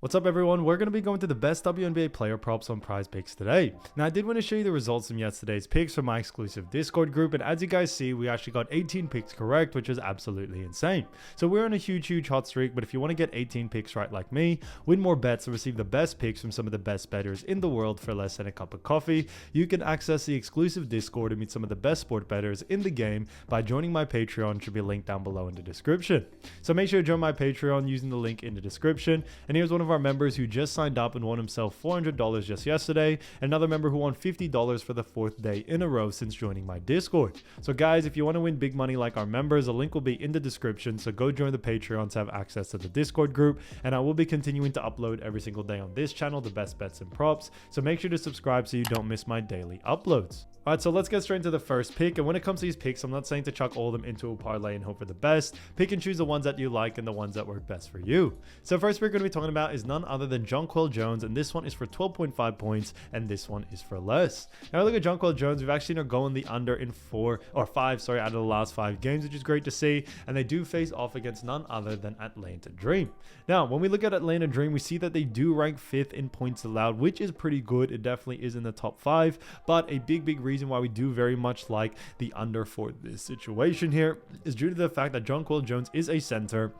What's up everyone, we're going to be going to the best WNBA player props on PrizePicks today. Now I did want to show you the results from yesterday's picks from my exclusive Discord group, and as you guys see, we actually got 18 picks correct, which is absolutely insane. So we're on a huge hot streak, but if you want to get 18 picks right like me, win more bets and receive the best picks from some of the best bettors in the world for less than a cup of coffee, you can access the exclusive Discord and meet some of the best sport bettors in the game by joining my Patreon, which should be linked down below in the description. So make sure to join my Patreon using the link in the description, and here's one of our members who just signed up and won himself $400 just yesterday. Another member who won $50 for the 4th day in a row since joining my Discord. So guys, if you want to win big money like our members, a link will be in the description, so go join the Patreon to have access to the Discord group, and I will be continuing to upload every single day on this channel the best bets and props, so make sure to subscribe so you don't miss my daily uploads. Alright, so let's get straight into the first pick. And when it comes to these picks, I'm not saying to chuck all of them into a parlay and hope for the best. Pick and choose the ones that you like and the ones that work best for you. So first we're going to be talking about is none other than Jonquel Jones, and this one is for 12.5 points and this one is for less. Now look at Jonquel Jones, we've actually seen her going the under in 5 out of the last 5 games, which is great to see, and they do face off against none other than Atlanta Dream. Now when we look at Atlanta Dream, we see that they do rank 5th in points allowed, which is pretty good. It definitely is in the top 5, but a big reason why we do very much like the under for this situation here is due to the fact that Jonquel Jones is a center,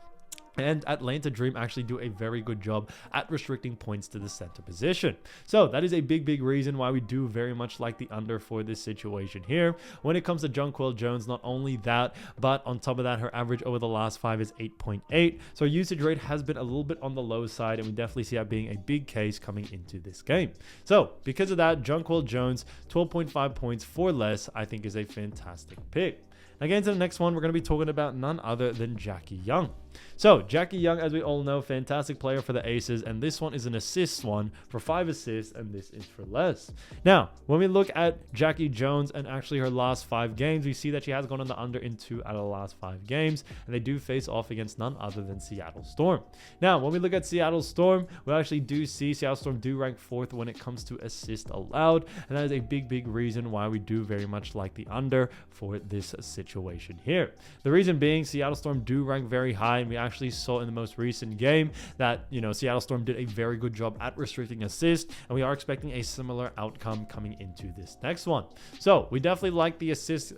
and Atlanta Dream actually do a very good job at restricting points to the center position. So that is a big reason why we do very much like the under for this situation here. When it comes to Jonquel Jones, not only that, but on top of that, her average over the last 5 is 8.8. So her usage rate has been a little bit on the low side, and we definitely see that being a big case coming into this game. So because of that, Jonquel Jones, 12.5 points for less, I think is a fantastic pick. Again, to the next one, we're going to be talking about none other than Jackie Young. So Jackie Young, as we all know, fantastic player for the Aces, and this one is an assist one for 5 assists, and this is for less. Now, when we look at Jackie Jones and actually her last 5 games, we see that she has gone on the under in 2 out of the last 5 games, and they do face off against none other than Seattle Storm. Now, when we look at Seattle Storm, we actually do see Seattle Storm do rank 4th when it comes to assist allowed, and that is a big reason why we do very much like the under for this situation here. The reason being, Seattle Storm do rank very high, and we actually saw in the most recent game that, Seattle Storm did a very good job at restricting assists, and we are expecting a similar outcome coming into this next one. So we definitely like the assist,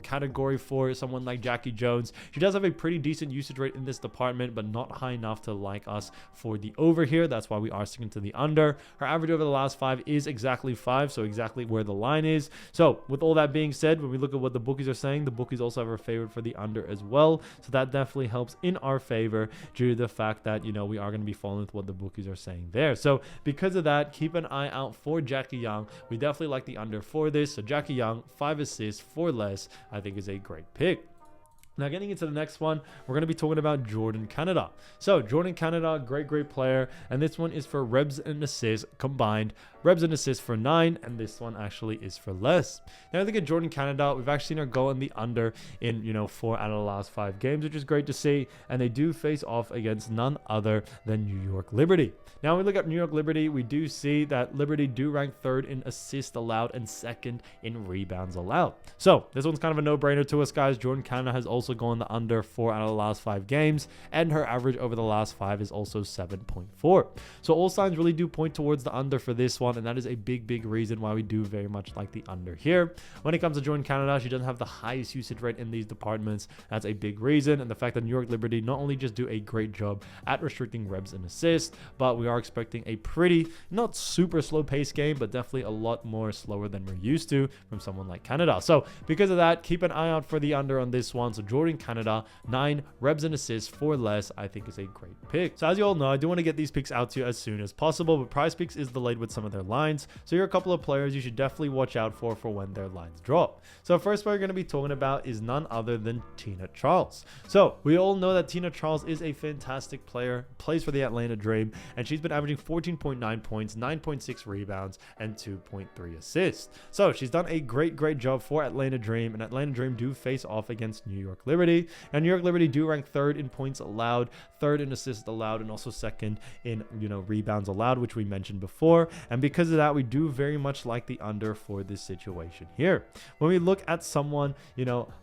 category for someone like Jackie Jones. She does have a pretty decent usage rate in this department, but not high enough to like us for the over here. That's why we are sticking to the under. Her average over the last 5 is exactly 5, so exactly where the line is. So with all that being said, when we look at what the bookies are saying, the bookies also have her favored for the under as well, so that definitely helps in our favor due to the fact that we are going to be following with what the bookies are saying there. So because of that, keep an eye out for Jackie Young. We definitely like the under for this. So Jackie Young, 5 assists for less, I think is a great pick. Now getting into the next one, we're going to be talking about Jordan Canada. So Jordan Canada, great player, and this one is for rebs and assists combined. Rebs and assists for 9, and this one actually is for less. Now I think at Jordan Canada, we've actually seen her go in the under in 4 out of the last 5 games, which is great to see, and they do face off against none other than New York Liberty. Now when we look at New York Liberty, we do see that Liberty do rank 3rd in assists allowed and 2nd in rebounds allowed. So this one's kind of a no-brainer to us, guys. Jordan Canada has also gone the under 4 out of the last 5 games, and her average over the last 5 is also 7.4. So all signs really do point towards the under for this one, and that is a big reason why we do very much like the under here. When it comes to Jordan Canada, she doesn't have the highest usage rate in these departments. That's a big reason, and the fact that New York Liberty not only just do a great job at restricting rebs and assists, but we are expecting a pretty, not super slow pace game, but definitely a lot more slower than we're used to from someone like Canada. So because of that, keep an eye out for the under on this one. So Jordan Canada, 9 rebs and assists for less, I think is a great pick. So as you all know, I do want to get these picks out to you as soon as possible, but PrizePicks is delayed with some of their lines, so here are a couple of players you should definitely watch out for when their lines drop. So first player we're going to be talking about is none other than Tina Charles. So we all know that Tina Charles is a fantastic player, plays for the Atlanta Dream, and she's been averaging 14.9 points, 9.6 rebounds, and 2.3 assists. So she's done a great job for Atlanta Dream, and Atlanta Dream do face off against New York Liberty. And New York Liberty do rank 3rd in points allowed, 3rd in assists allowed, and also 2nd in, rebounds allowed, which we mentioned before. And because of that, we do very much like the under for this situation here. When we look at someone,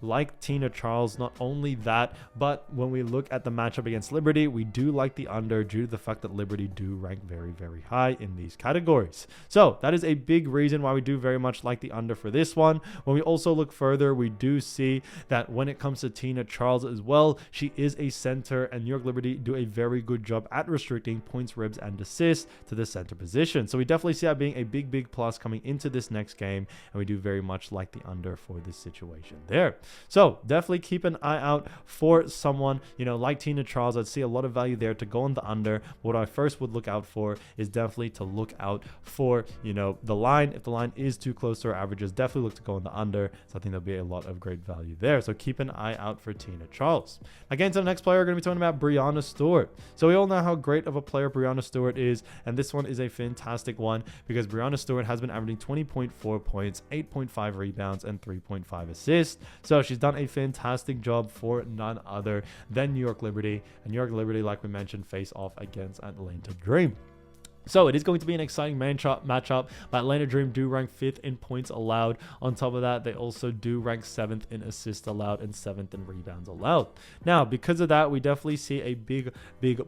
like Tina Charles, not only that, but when we look at the matchup against Liberty, we do like the under due to the fact that Liberty do rank very, very high in these categories. So that is a big reason why we do very much like the under for this one. When we also look further, we do see that when it comes to Tina Charles as well, she is a center, and New York Liberty do a very good job at restricting points, ribs, and assists to the center position. So we definitely see that being a big plus coming into this next game, and we do very much like the under for this situation there. So definitely keep an eye out for someone, like Tina Charles. I'd see a lot of value there to go on the under. What I first would look out for is definitely to look out for, the line. If the line is too close to our averages, definitely look to go on the under. So I think there'll be a lot of great value there. So keep an eye out for Tina Charles. Again, to the next player, we're going to be talking about Breanna Stewart. So we all know how great of a player Breanna Stewart is, and this one is a fantastic one because Breanna Stewart has been averaging 20.4 points, 8.5 rebounds, and 3.5 assists. So she's done a fantastic job for none other than New York Liberty. And New York Liberty, like we mentioned, face off against Atlanta Dream. So it is going to be an exciting matchup, but Atlanta Dream do rank 5th in points allowed. On top of that, they also do rank 7th in assists allowed and 7th in rebounds allowed. Now, because of that, we definitely see a big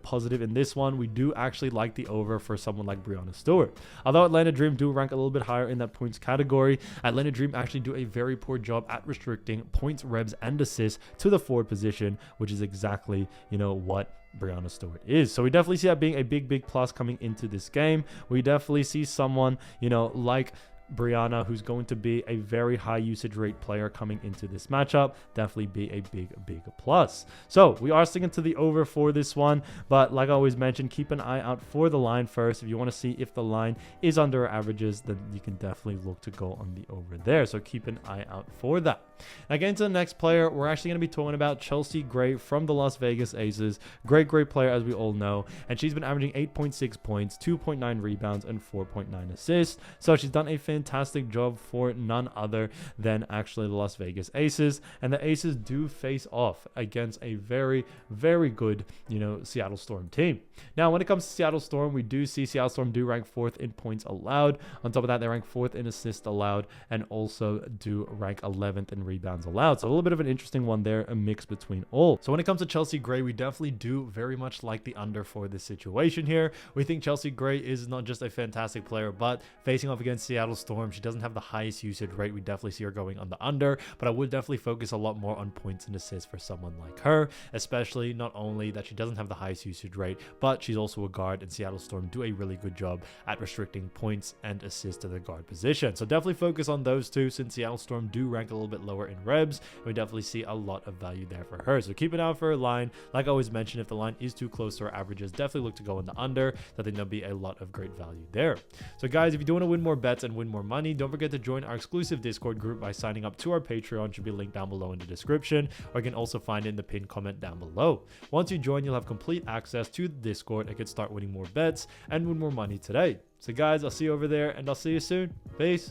positive in this one. We do actually like the over for someone like Breanna Stewart. Although Atlanta Dream do rank a little bit higher in that points category, Atlanta Dream actually do a very poor job at restricting points, revs, and assists to the forward position, which is exactly, what Breanna Stewart is. So we definitely see that being a big plus coming into this game. We definitely see someone, like Breanna, who's going to be a very high usage rate player coming into this matchup. Definitely be a big plus. So we are sticking to the over for this one, but like I always mentioned, keep an eye out for the line first. If you want to see if the line is under our averages, then you can definitely look to go on the over there. So keep an eye out for that. Again, to the next player, we're actually going to be talking about Chelsea Gray from the Las Vegas Aces. Great player, as we all know, and she's been averaging 8.6 points, 2.9 rebounds, and 4.9 assists. So she's done a fantastic job for none other than actually the Las Vegas Aces, and the Aces do face off against a very good, Seattle Storm team. Now, when it comes to Seattle Storm, we do see Seattle Storm do rank 4th in points allowed. On top of that, they rank 4th in assists allowed, and also do rank 11th in rebounds allowed. So a little bit of an interesting one there, a mix between all. So when it comes to Chelsea Gray, we definitely do very much like the under for this situation here. We think Chelsea Gray is not just a fantastic player, but facing off against Seattle Storm, she doesn't have the highest usage rate. We definitely see her going on the under, but I would definitely focus a lot more on points and assists for someone like her, especially not only that she doesn't have the highest usage rate, but she's also a guard, and Seattle Storm do a really good job at restricting points and assists to the guard position. So definitely focus on those two, since Seattle Storm do rank a little bit lower in rebs. We definitely see a lot of value there for her. So keep an eye out for her line. Like I always mentioned, if the line is too close to our averages, definitely look to go in the under. I think there'll be a lot of great value there. So guys, if you do want to win more bets and win more money, don't forget to join our exclusive Discord group by signing up to our Patreon. Should be linked down below in the description, or you can also find it in the pinned comment down below. Once you join, you'll have complete access to the Discord and can start winning more bets and win more money today. So guys, I'll see you over there, and I'll see you soon. Peace.